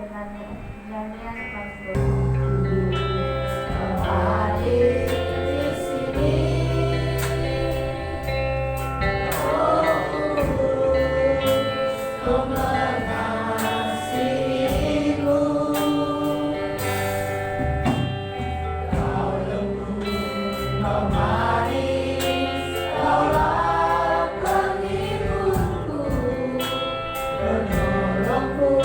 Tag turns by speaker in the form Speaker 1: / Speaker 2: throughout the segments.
Speaker 1: Nyanyian Mazmur. Hadir di sini, oh mengasihimu, kau lembut, kau manis, kaulah penghiburku, penolongku.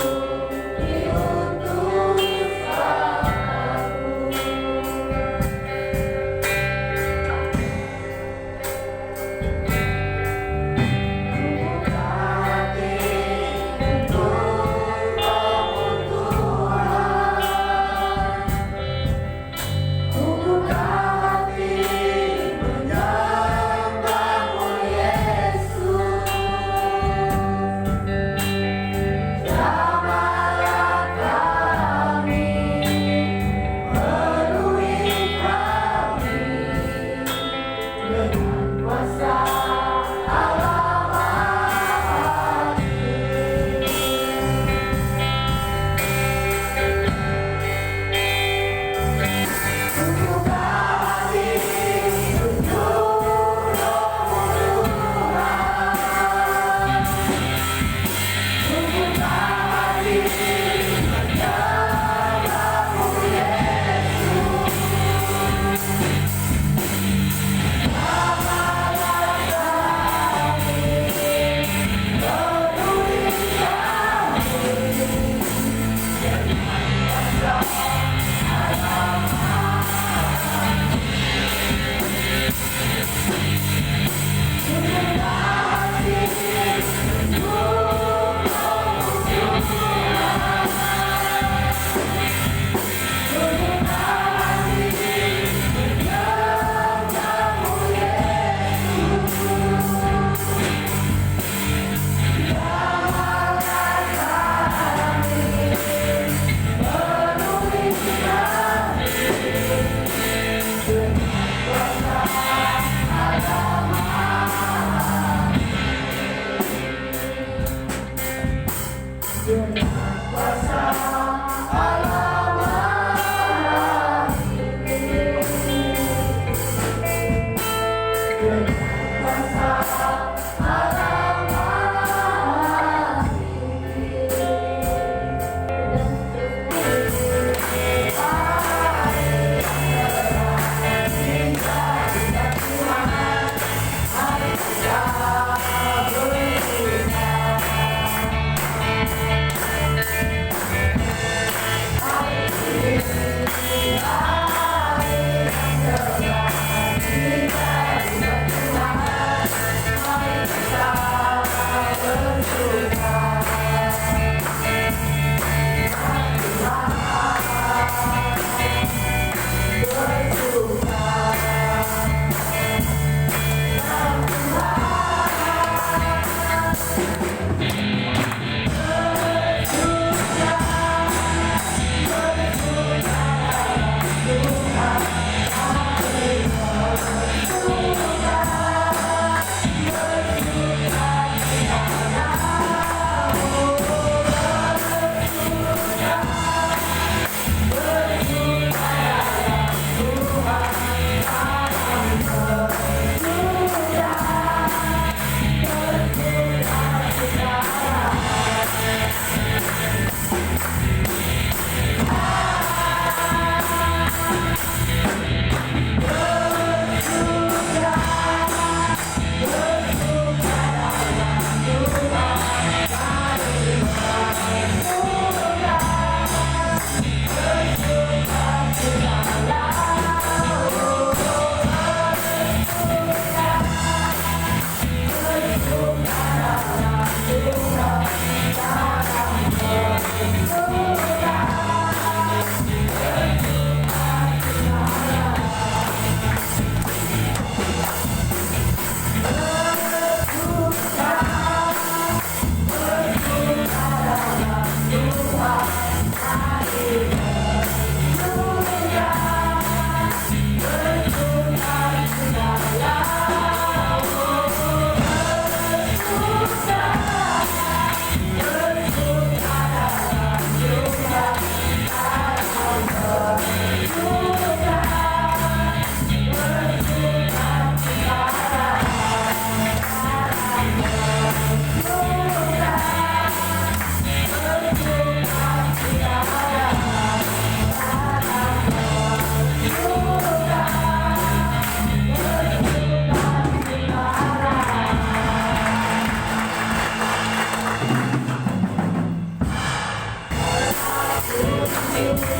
Speaker 1: Hallelujah.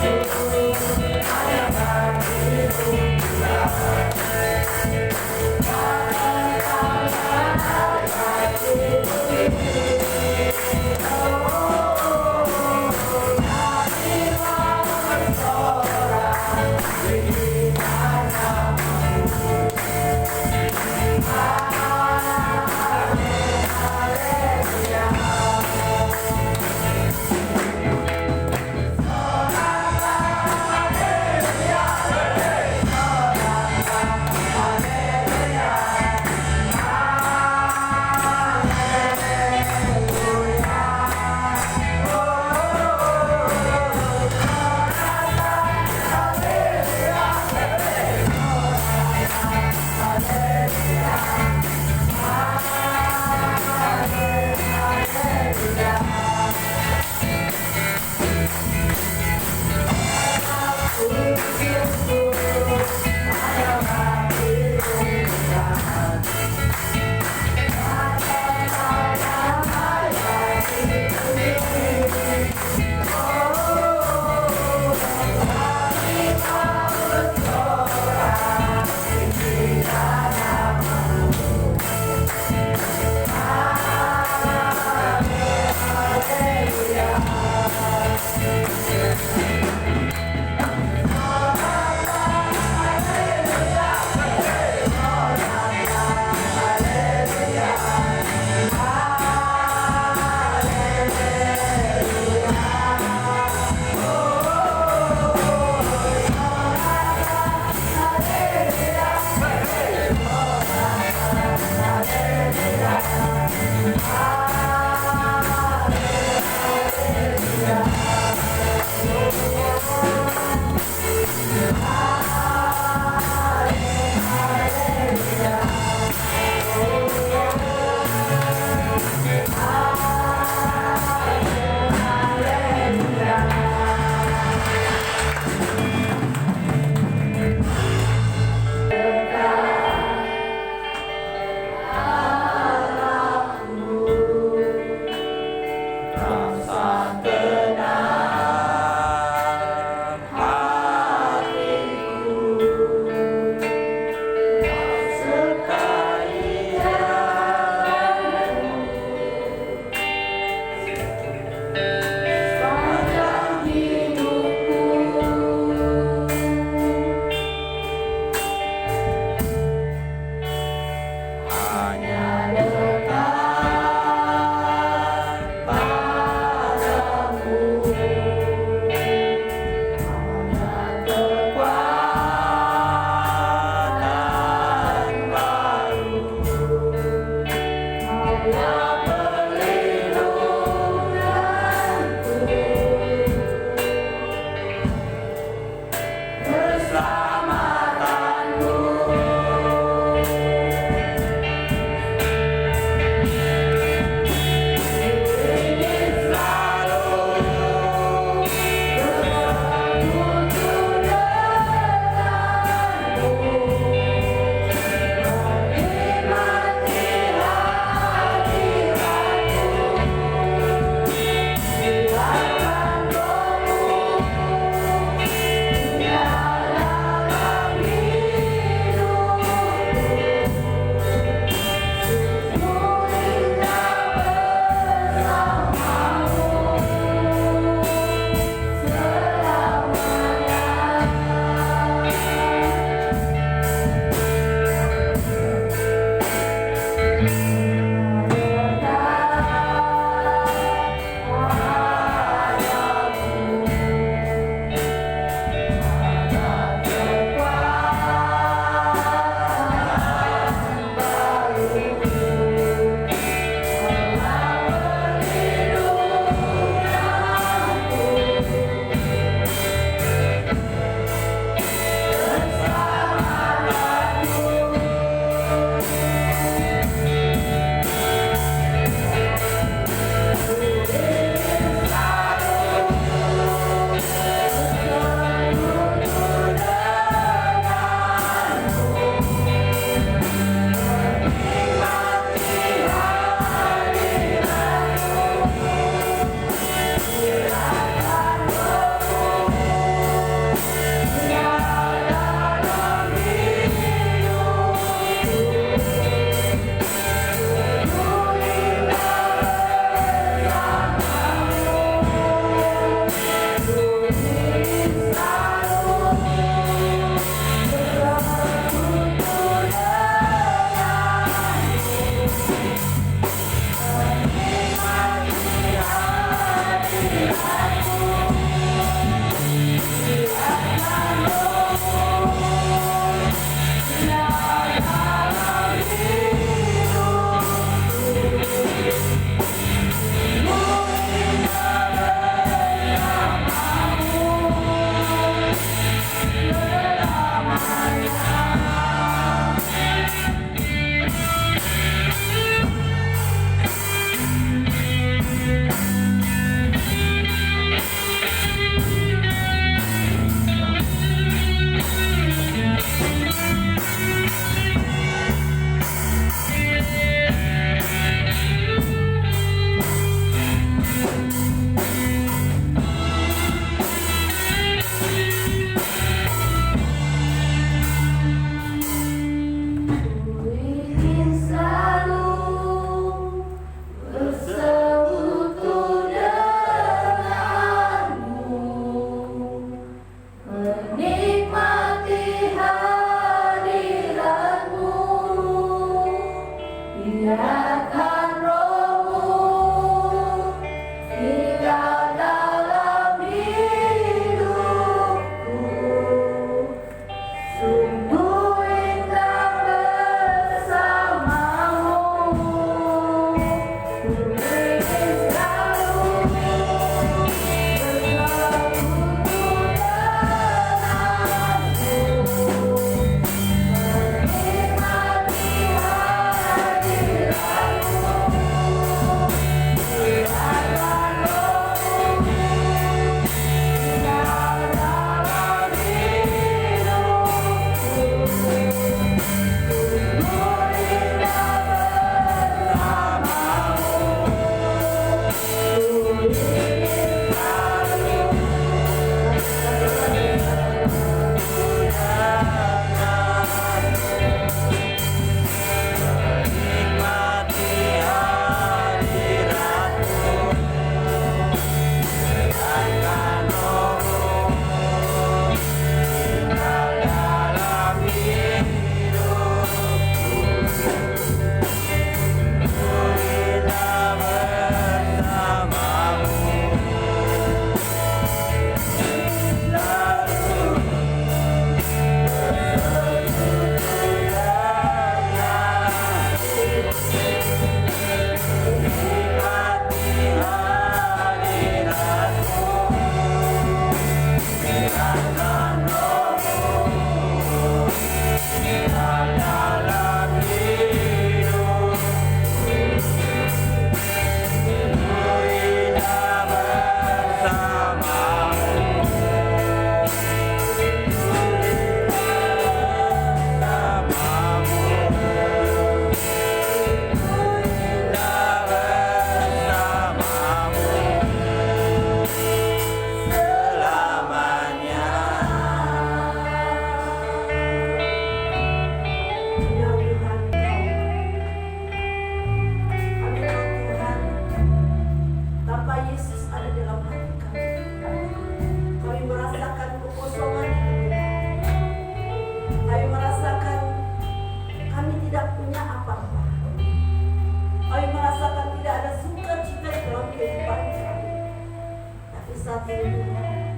Speaker 2: Tuhan.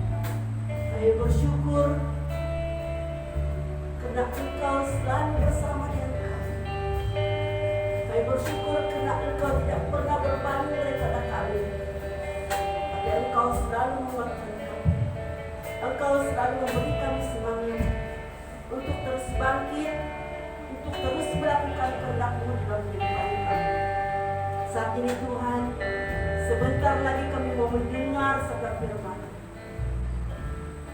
Speaker 2: Kami bersyukur karena Engkau selalu bersama dengan kami. Kami bersyukur karena Engkau tidak pernah berpaling daripada kami. Tapi Engkau selalu menguatkan kami. Engkau selalu memberi kami semangat untuk terus bangkit, untuk terus melakukan kehendak-Mu dalam kehidupan kami. Saat ini Tuhan, sebentar lagi kami mau mendengar sabda firman.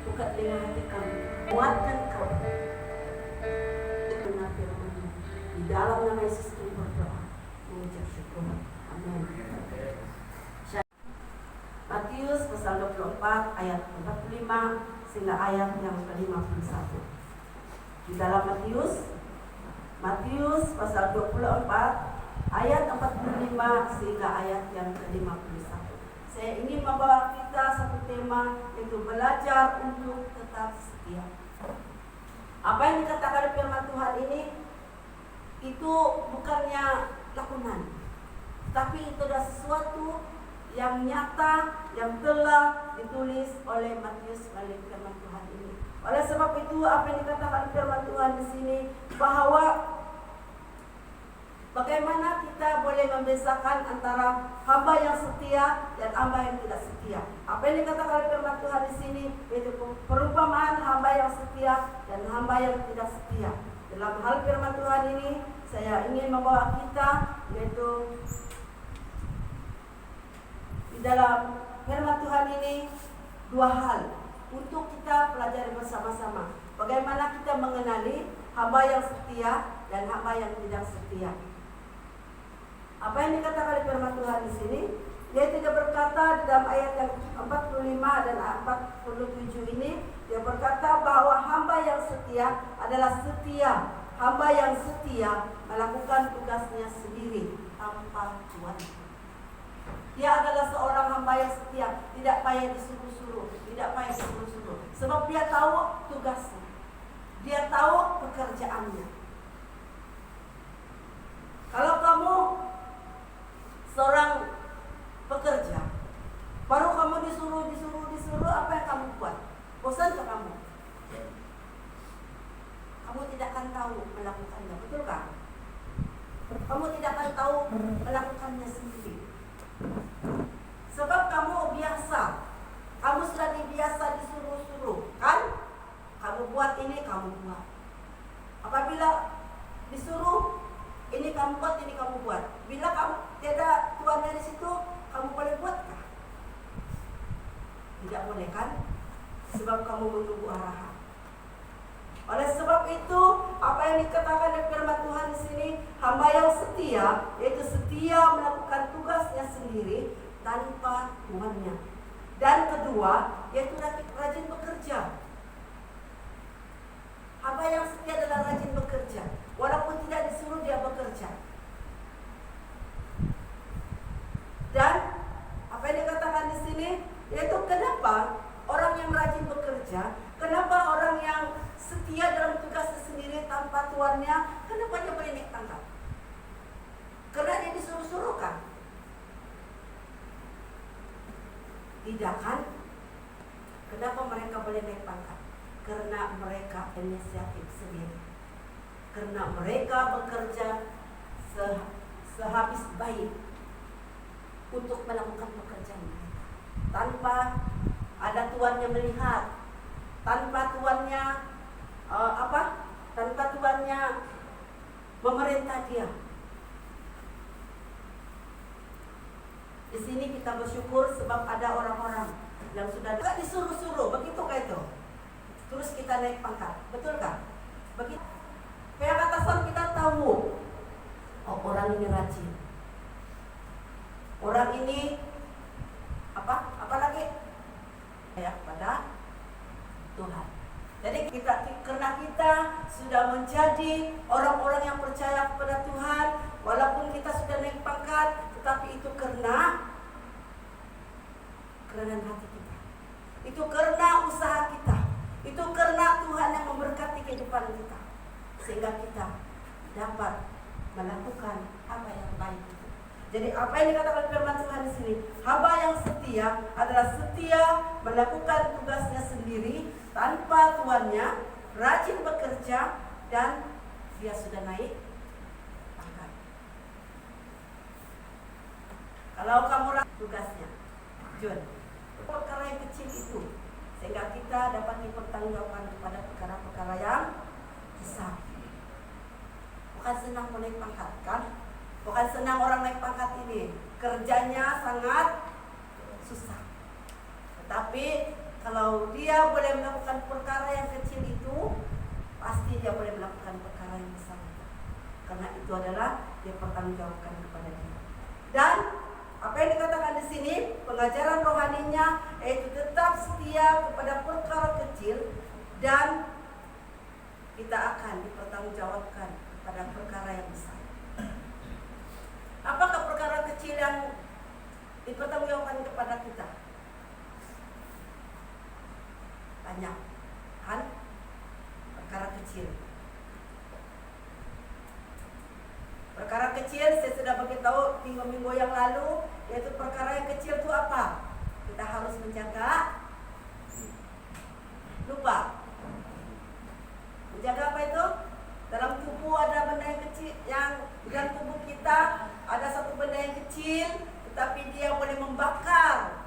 Speaker 2: Buka telinga hati kami, kuatkan kami. Dengar firman-Mu. Di dalam nama Yesus kami berdoa, mengucap syukur. Amin. Matius pasal 24 ayat 45 sehingga ayat yang ke-51. Di dalam Matius pasal 24 ayat 45 sehingga ayat yang ke-51. Saya ingin membawa kita satu tema, yaitu belajar untuk tetap setia. Apa yang dikatakan firman Tuhan ini itu bukannya lakonan, tapi itu adalah sesuatu yang nyata, yang telah ditulis oleh Matius oleh firman Tuhan ini. Oleh sebab itu, apa yang dikatakan firman Tuhan di sini, bahwa bagaimana kita boleh membedakan antara hamba yang setia dan hamba yang tidak setia. Apa yang dikatakan oleh firman Tuhan di sini, yaitu perumpamaan hamba yang setia dan hamba yang tidak setia. Dalam hal firman Tuhan ini, saya ingin membawa kita, yaitu di dalam firman Tuhan ini dua hal untuk kita pelajari bersama-sama. Bagaimana kita mengenali hamba yang setia dan hamba yang tidak setia. Apa yang dikatakan oleh firman Tuhan di sini? Dia tidak berkata di dalam ayat yang 45 dan 47 ini, dia berkata bahwa hamba yang setia adalah setia. Hamba yang setia melakukan tugasnya sendiri tanpa tuan. Dia adalah seorang hamba yang setia, tidak payah disuruh-suruh, sebab dia tahu tugasnya, dia tahu pekerjaannya. Kalau kamu seorang pekerja, baru kamu disuruh, apa yang kamu buat? Bosan ke kamu? Kamu tidak akan tahu melakukannya, betul kan? Kamu tidak akan tahu melakukannya sendiri. Sebab kamu biasa, kamu sudah dibiasa disuruh-suruh, kan? Kamu buat ini, kamu buat. Apabila disuruh, ini kamu buat, ini kamu buat. Bila kamu tidak tuannya di situ, kamu boleh buatkah? Tidak boleh, kan? Sebab kamu menunggu arahan. Oleh sebab itu, apa yang dikatakan oleh firman Tuhan di sini, hamba yang setia, yaitu setia melakukan tugasnya sendiri tanpa tuannya. Dan kedua, yaitu rajin bekerja. Hamba yang setia adalah rajin bekerja, walaupun tidak disuruh dia bekerja. Dan apa yang dikatakan di sini, yaitu kenapa orang yang rajin bekerja, kenapa orang yang setia dalam tugasnya sendiri tanpa tuannya, kenapa dia boleh naik pangkat? Karena dia disuruh-suruh, kan? Tidak, kan? Kenapa mereka boleh naik pangkat? Karena mereka inisiatif sendiri. Karena mereka bekerja sehabis baik untuk melakukan pekerjaan mereka, tanpa ada tuannya melihat, tanpa tuannya tanpa tuannya memerintah dia. Di sini kita bersyukur sebab ada orang-orang yang sudah disuruh-suruh, begitu kayak itu. Terus kita naik pangkat, betul kan? Begitu. Pihak atasan kita tahu, oh orang ini rajin, orang ini apa lagi? Ya, pada Tuhan. Jadi karena kita sudah menjadi orang-orang yang percaya kepada Tuhan, walaupun kita sudah naik pangkat, tetapi itu karena kerendahan hati kita. Itu karena usaha kita. Itu karena Tuhan yang memberkati kehidupan kita, sehingga kita dapat melakukan apa yang baik itu. Jadi apa yang dikatakan firman Tuhan di sini? Hamba yang setia adalah setia melakukan tugasnya sendiri tanpa tuannya, rajin bekerja, dan dia sudah naik pangkat. Kalau kamu tugasnya, Jun, perkara yang kecil itu sehingga kita dapat dipertanggungjawabkan kepada perkara-perkara yang besar. Bukan senang mau naik pangkat, kan? Bukan senang orang naik pangkat ini, kerjanya sangat susah. Tetapi kalau dia boleh melakukan perkara yang kecil itu, pasti dia boleh melakukan perkara yang besar. Karena itu adalah dia pertanggungjawabkan kepada dia. Dan apa yang dikatakan di sini, pengajaran rohaninya yaitu tetap setia kepada perkara kecil dan kita akan dipertanggungjawabkan kepada perkara yang besar. Apakah perkara kecil yang dipertanggungjawabkan kepada kita? Banyak, kan? Perkara kecil. Perkara kecil saya sudah beritahu 3 minggu yang lalu, yaitu perkara yang kecil itu apa? Kita harus menjaga. Lupa. Menjaga apa itu? Dalam tubuh ada benda yang kecil, yang dalam tubuh kita ada satu benda yang kecil, tetapi dia boleh membakar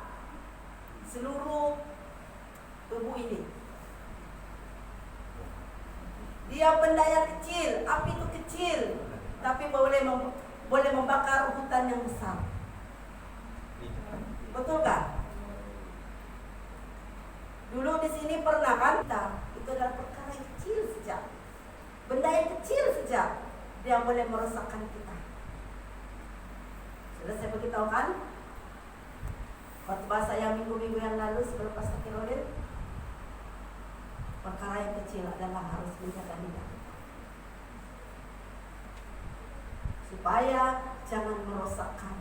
Speaker 2: seluruh tubuh ini. Dia benda yang kecil, api itu kecil, tapi boleh membakar hutan yang besar. Betul kan? Dulu di sini pernah kan? Itu adalah perkara yang kecil saja. Benda yang kecil saja dia boleh merosakkan kita. Sudah saya beritahu kan? Khotbah saya minggu-minggu yang lalu sebelum Pastor Caroline, perkara yang kecil adalah harus menjaga lidah, supaya jangan merosakkan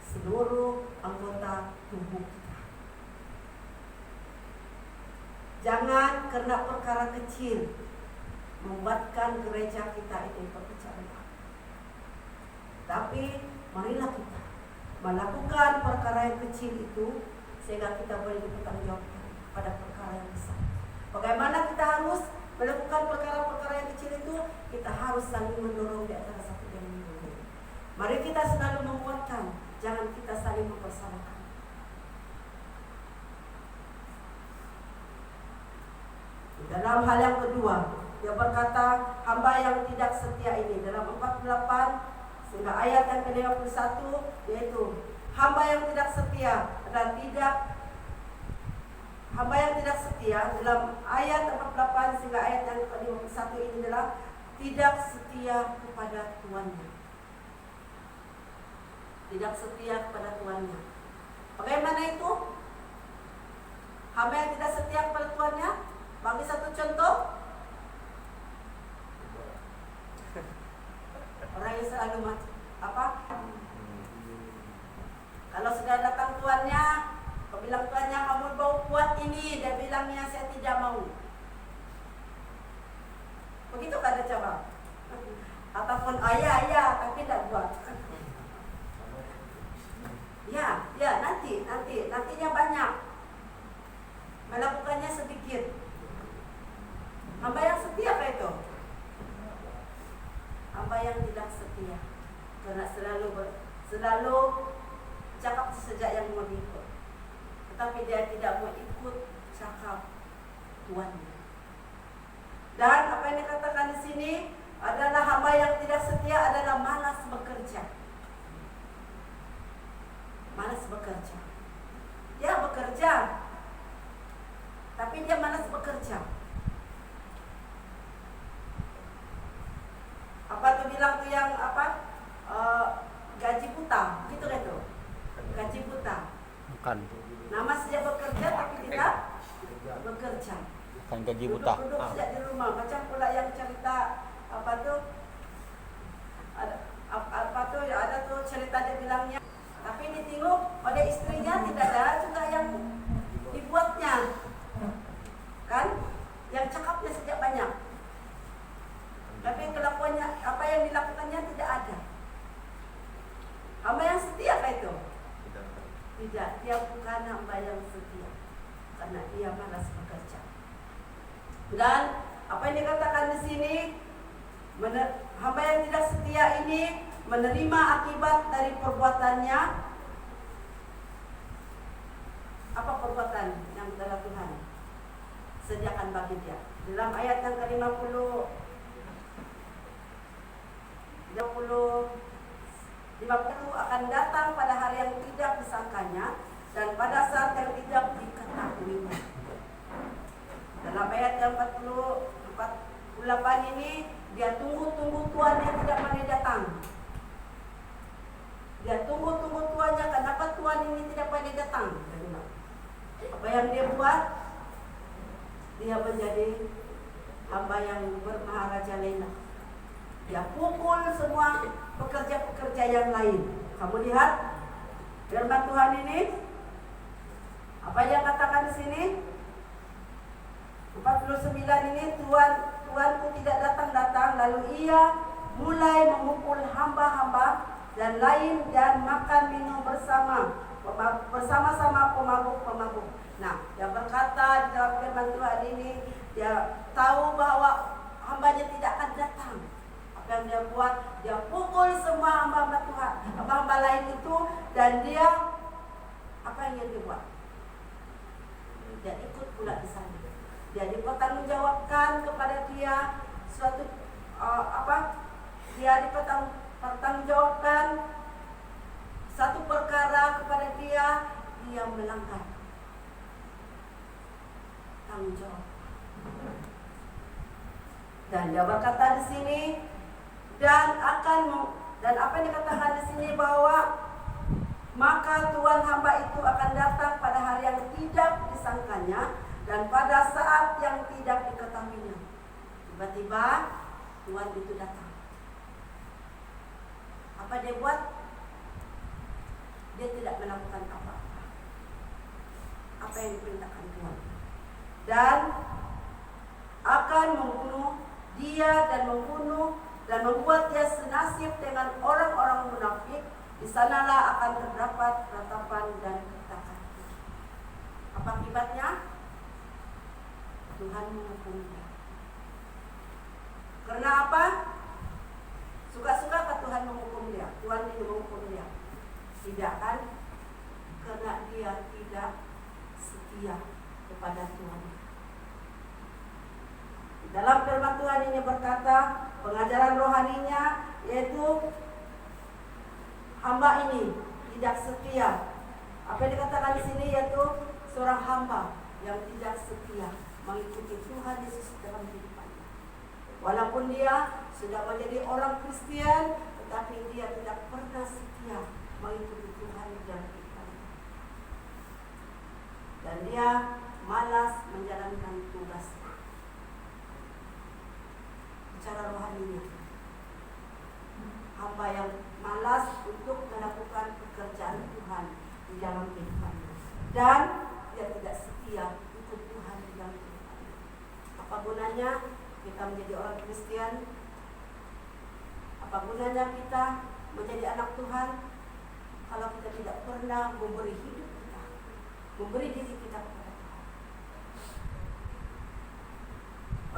Speaker 2: seluruh anggota tubuh kita. Jangan karena perkara kecil membuatkan gereja kita ini berpecah belah. Tapi marilah kita melakukan perkara yang kecil itu sehingga kita boleh dipertanggungjawabkan pada perkara yang besar. Bagaimana kita harus melakukan perkara-perkara yang kecil itu? Kita harus saling mendorong di antara satu dan lain. Mari kita selalu menguatkan, jangan kita saling mempersalahkan. Dalam hal yang kedua, dia berkata hamba yang tidak setia ini dalam 48 sehingga ayat yang ke-51, yaitu hamba yang tidak setia dan hamba yang tidak setia dalam ayat 48 sehingga ayat yang ke-51 ini adalah tidak setia kepada tuannya. Tidak setia kepada tuannya. Bagaimana itu? Hamba yang tidak setia kepada tuannya? Bagi satu contoh. Orang yang selalu kalau sudah datang tuannya, kau bilang tuannya kamu bau kuat ini, dia bilangnya saya tidak mau. Begitu kan ada coba? Ataupun ya, tapi tidak buat. Ya, nantinya banyak. Melakukannya sedikit. Hamba yang setia apa itu? Hamba yang tidak setia, karena selalu cakap sejak yang mau ikut, tetapi dia tidak mau ikut cakap tuannya. Dan apa yang dikatakan di sini adalah hamba yang tidak setia adalah malas bekerja. Malas bekerja. Dia bekerja, tapi dia malas bekerja. Apa tuh bilang tuh yang gaji buta, gitu kan tuh? Gaji buta.
Speaker 3: Bukan.
Speaker 2: Nama saja bekerja tapi tidak bekerja.
Speaker 3: Bukan gaji buta.
Speaker 2: Duduk saja di rumah. Macam pula yang cerita ada tuh cerita dia bilangnya. Tapi ditengok pada istrinya tidak ada juga yang dibuatnya, kan? Yang cakapnya sejak banyak. Tapi kelakuannya, apa yang dilakukannya tidak ada. karena ia malas bekerja. Dan apa yang dikatakan di sini, hamba yang tidak setia ini menerima akibat dari perbuatannya. Apa perbuatan yang telah Tuhan sediakan bagi dia? Dalam ayat yang ke-50 akan datang pada hari yang tidak disangkanya dan pada saat yang tidak diketahuinya. Dalam ayat yang 48 ini, dia tunggu-tunggu tuannya tidak pandai datang. Dia tunggu-tunggu tuannya, kenapa tuan ini tidak pandai datang? Apa yang dia buat? Dia menjadi hamba yang bermaharajalela. Dia pukul semua pekerja-pekerja yang lain. Kamu lihat firman Tuhan ini, apa yang katakan di sini? 49 ini, Tuanku tidak datang-datang, lalu ia mulai memukul hamba-hamba dan lain dan makan minum bersama-sama pemabuk-pemabuk. Nah, dia berkata di dalam firman Tuhan ini, dia tahu bahwa hambanya tidak akan datang. Apa yang dia buat? Dia pukul semua hamba-hamba Tuhan, hamba-hamba lain itu, dan dia apa yang dia buat? Dia ikut pula di sana. Dia dipertanggungjawabkan kepada dia suatu dia dipertanggungjawabkan satu perkara kepada dia melanggar tanggung jawab. Dan dia berkata di sini, dan apa yang dikatakan di sini bahwa maka Tuhan hamba itu akan datang pada hari yang tidak disangkanya dan pada saat yang tidak diketahuinya. Tiba-tiba Tuhan itu datang. Apa dia buat? Dia tidak melakukan apa-apa. Apa yang diperintahkan Tuhan. Dan akan membunuh dia dan membuat dia senasib dengan orang-orang munafik. Di sanalah akan terdapat ratapan dan ketakutan. Apa akibatnya? Tuhan menghukum dia. Karena apa? Suka-suka Tuhan menghukum dia. Tuhan tidak menghukum dia. Tidak kan? Karena dia tidak setia kepada Tuhan. Dalam firman Tuhan ini berkata, pengajaran rohaninya yaitu hamba ini tidak setia. Apa yang dikatakan di sini yaitu seorang hamba yang tidak setia mengikuti Tuhan Yesus dalam kehidupannya. Walaupun dia sudah menjadi orang Kristen, tetapi dia tidak pernah setia mengikuti Tuhan dalam kehidupannya. Dan dia malas menjalankan tugasnya. Bicara rohaninya, hamba yang malas untuk melakukan pekerjaan Tuhan di dalam kehidupannya, dan dia tidak setia ikut Tuhan di dalam kehidupannya. Apa gunanya kita menjadi orang Kristen? Apa gunanya kita menjadi anak Tuhan kalau kita tidak pernah memberi hidup kita, memberi diri kita kepada Tuhan?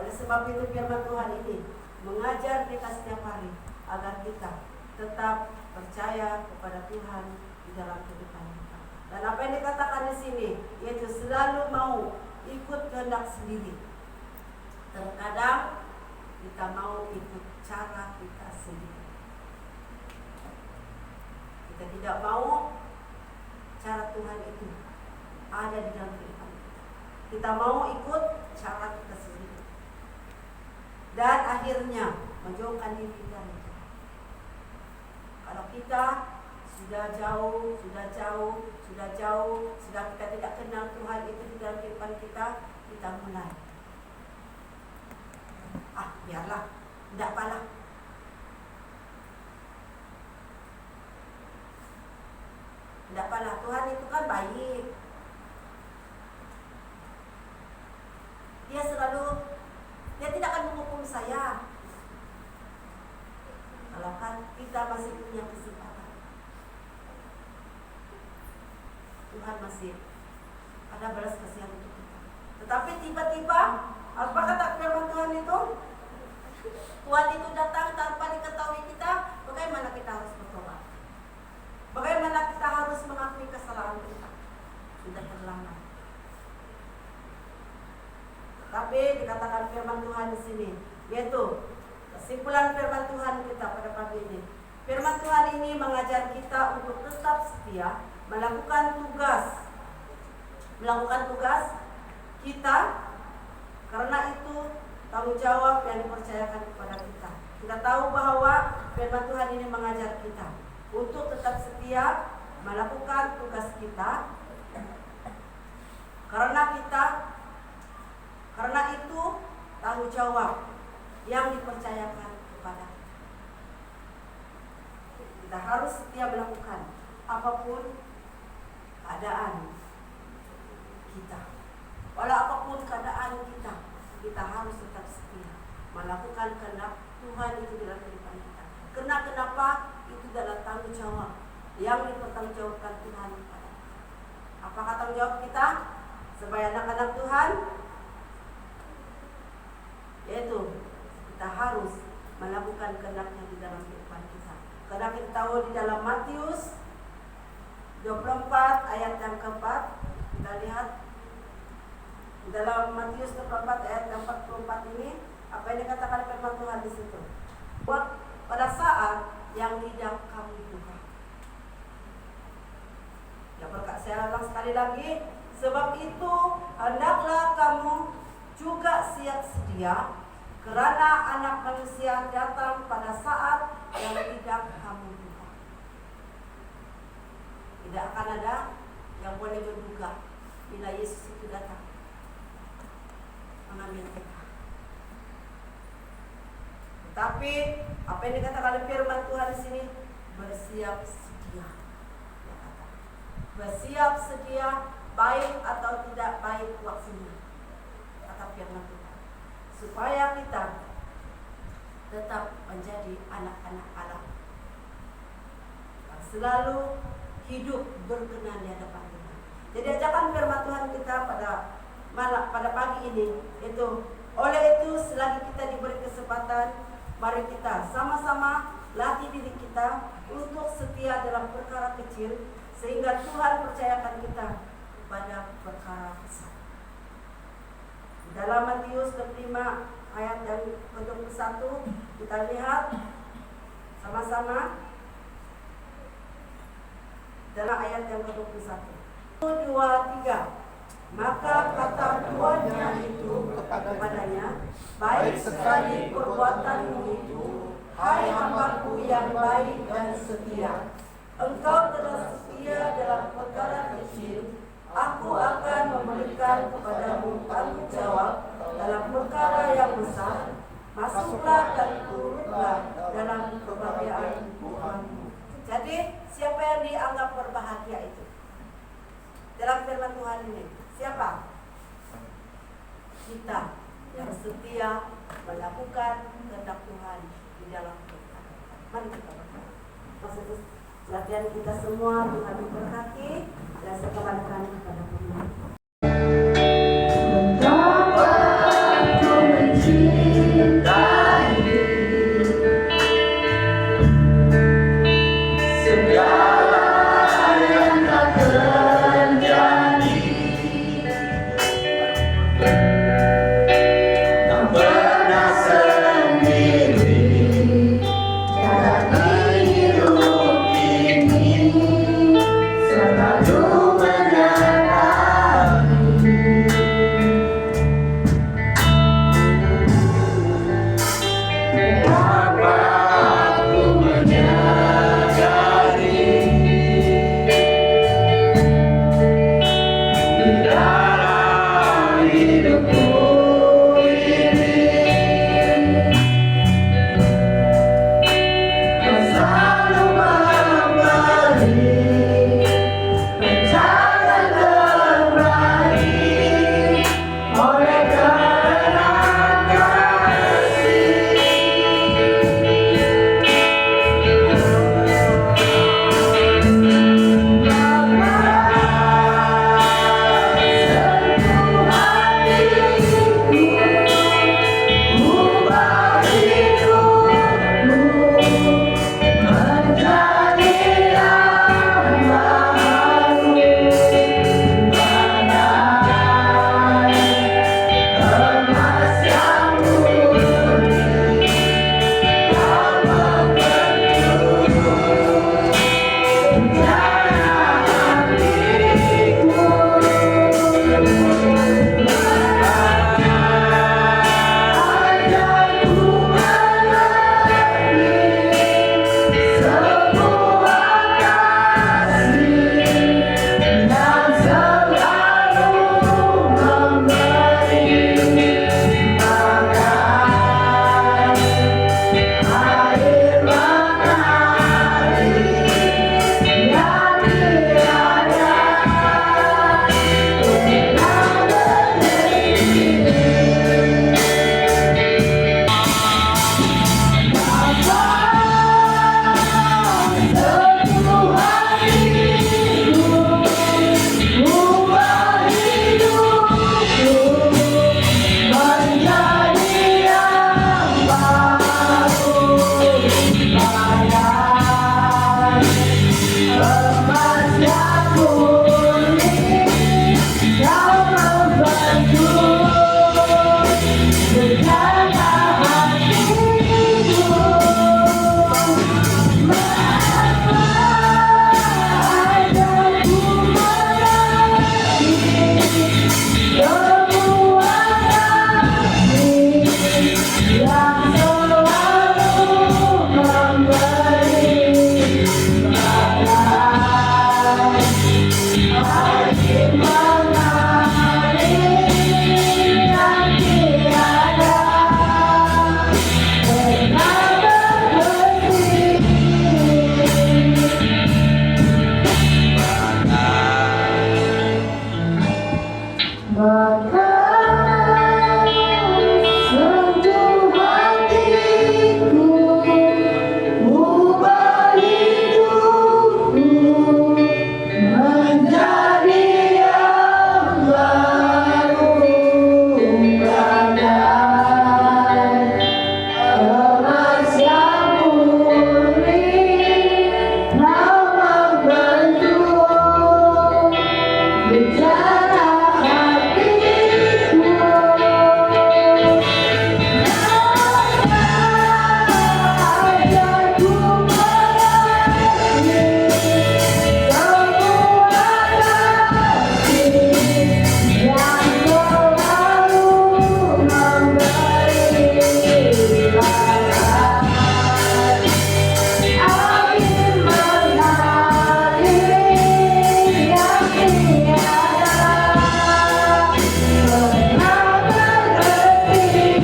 Speaker 2: Oleh sebab itu firman Tuhan ini mengajar kita setiap hari agar kita tetap percaya kepada Tuhan di dalam kehidupan kita. Dan apa yang dikatakan di sini, yaitu selalu mau ikut kehendak sendiri. Terkadang kita mau ikut cara kita sendiri. Kita tidak mau cara Tuhan itu ada di dalam kehidupan kita. Kita mau ikut cara kita sendiri. Dan akhirnya menjauhkan diri dari Tuhan. Kalau kita sudah kita tidak kenal Tuhan itu di dalam kehidupan kita mulai biarlah, tidak apalah. Tidak apalah, Tuhan itu kan baik. Dia tidak akan menghukum saya. Kalau kan kita masih punya kesempatan, Tuhan masih ada belas kasihan untuk kita. Tetapi tiba-tiba, apa kata firman Tuhan itu? Tuhan itu datang tanpa diketahui kita. Bagaimana kita harus bertobat? Bagaimana kita harus mengakui kesalahan kita? Sudah terlambat. Tapi dikatakan firman Tuhan di sini, yaitu kesimpulan firman Tuhan kita pada pagi ini. Firman Tuhan ini mengajar kita untuk tetap setia melakukan tugas kita, karena itu tanggung jawab yang dipercayakan kepada kita. Kita tahu bahwa firman Tuhan ini mengajar kita untuk tetap setia melakukan tugas kita, karena itu tanggung jawab yang dipercayakan kepada kita. Kita harus setia melakukan apapun keadaan kita. Walau apapun keadaan kita, kita harus tetap setia melakukan kehendak Tuhan itu dalam kehidupan kita. Kenapa? Itu adalah tanggung jawab yang dipertanggungjawabkan Tuhan kepada kita. Apakah tanggung jawab kita sebagai anak-anak Tuhan? Yaitu kita harus melakukan kehendak-Nya di dalam kehidupan kita. Karena kita tahu di dalam Matius 24 ayat yang keempat, kita lihat di dalam Matius 24 ayat 44 ini, apa yang dikatakan firman Tuhan di situ? Buat pada saat yang tidak kamu duga. Ya, saya ulang sekali lagi. Sebab itu hendaklah kamu juga siap sedia, karena Anak Manusia datang pada saat yang tidak kamu duga. Tidak akan ada yang boleh menduga bila Yesus itu datang mengambil kita. Tetapi apa yang dikatakan oleh firman Tuhan di sini, bersiap sedia. Bersiap sedia, baik atau tidak baik waktunya, kata firman Tuhan, supaya kita tetap menjadi anak-anak Allah yang selalu hidup berkenan di hadapan Tuhan. Jadi ajakan firman Tuhan kita pada pagi ini itu, oleh itu selagi kita diberi kesempatan, mari kita sama-sama latih diri kita untuk setia dalam perkara kecil, sehingga Tuhan percayakan kita pada perkara besar. Dalam Matius 25 ayat yang ke-21, kita lihat sama-sama dalam ayat yang ke-21. 2, 3. Maka kata tuannya itu kepadanya, baik sekali perbuatanmu itu, hai hambaku yang baik dan setia. Engkau telah setia dalam perkara kecil, aku akan memberikan kepadamu tanggung jawab dalam perkara yang besar. Masuklah dan turutlah dalam kebahagiaan Tuhanmu. Jadi siapa yang dianggap berbahagia itu dalam firman Tuhan ini? Siapa? Kita yang setia melakukan kehendak Tuhan di dalam kita. Mari kita berdoa. Maksud latihan kita semua, Tuhan memberkati dan sekembalikan kepada Tuhan.
Speaker 1: Betapa ku mencintai segala yang tak terjadi, tak pernah sendiri dalam hidup ini, selalu menyertai. sentuh hatiku, ubah hidupku menjadi yang baru, bagai emas yang murni, ramah bentuk bicara hatiku. Aku mengerti semua kasih yang selalu memberi harapan. Angin mengalir yang tiada pernah berhenti.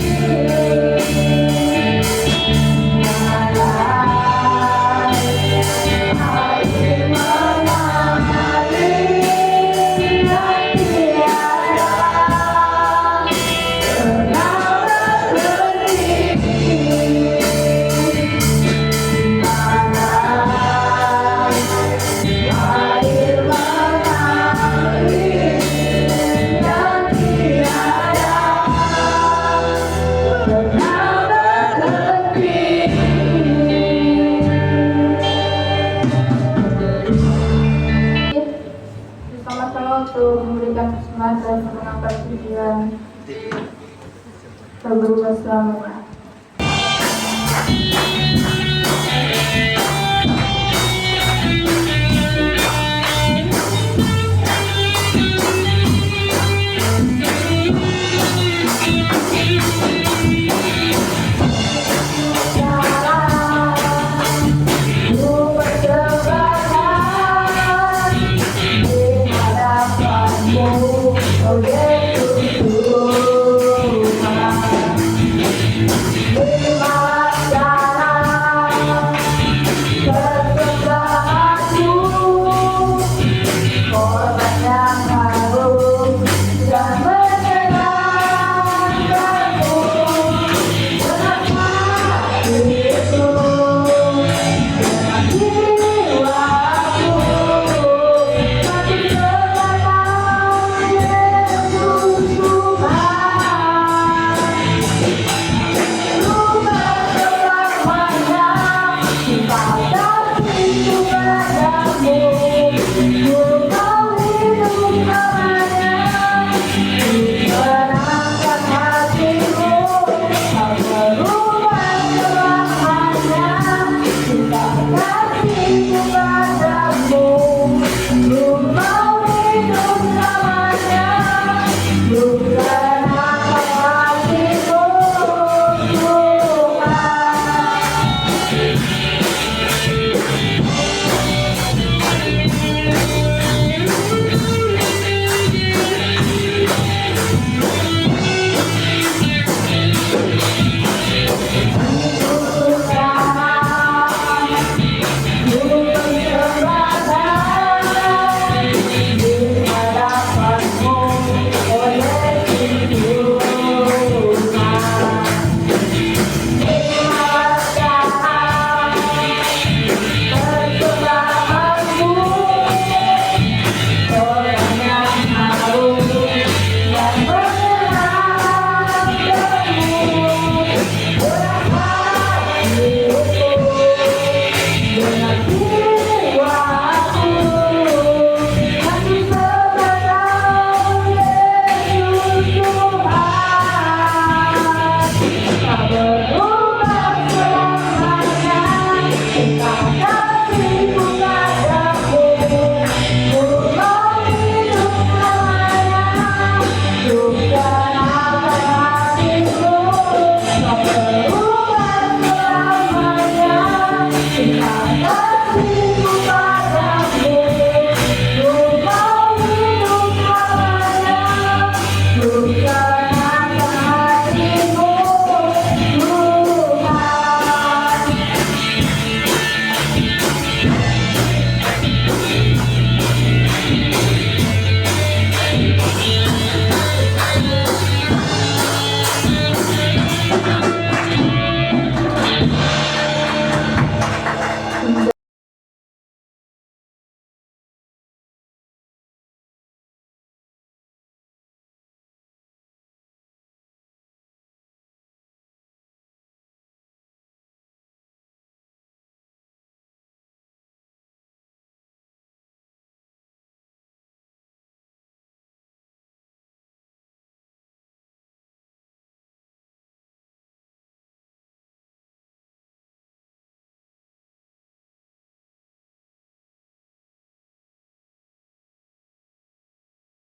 Speaker 1: Air mengalir yang tiada pernah berhenti. Air mengalir yang tiada pernah berhenti.
Speaker 3: Bersama-sama untuk memberikan semangat dan mengangkat tujuan berubah selamanya.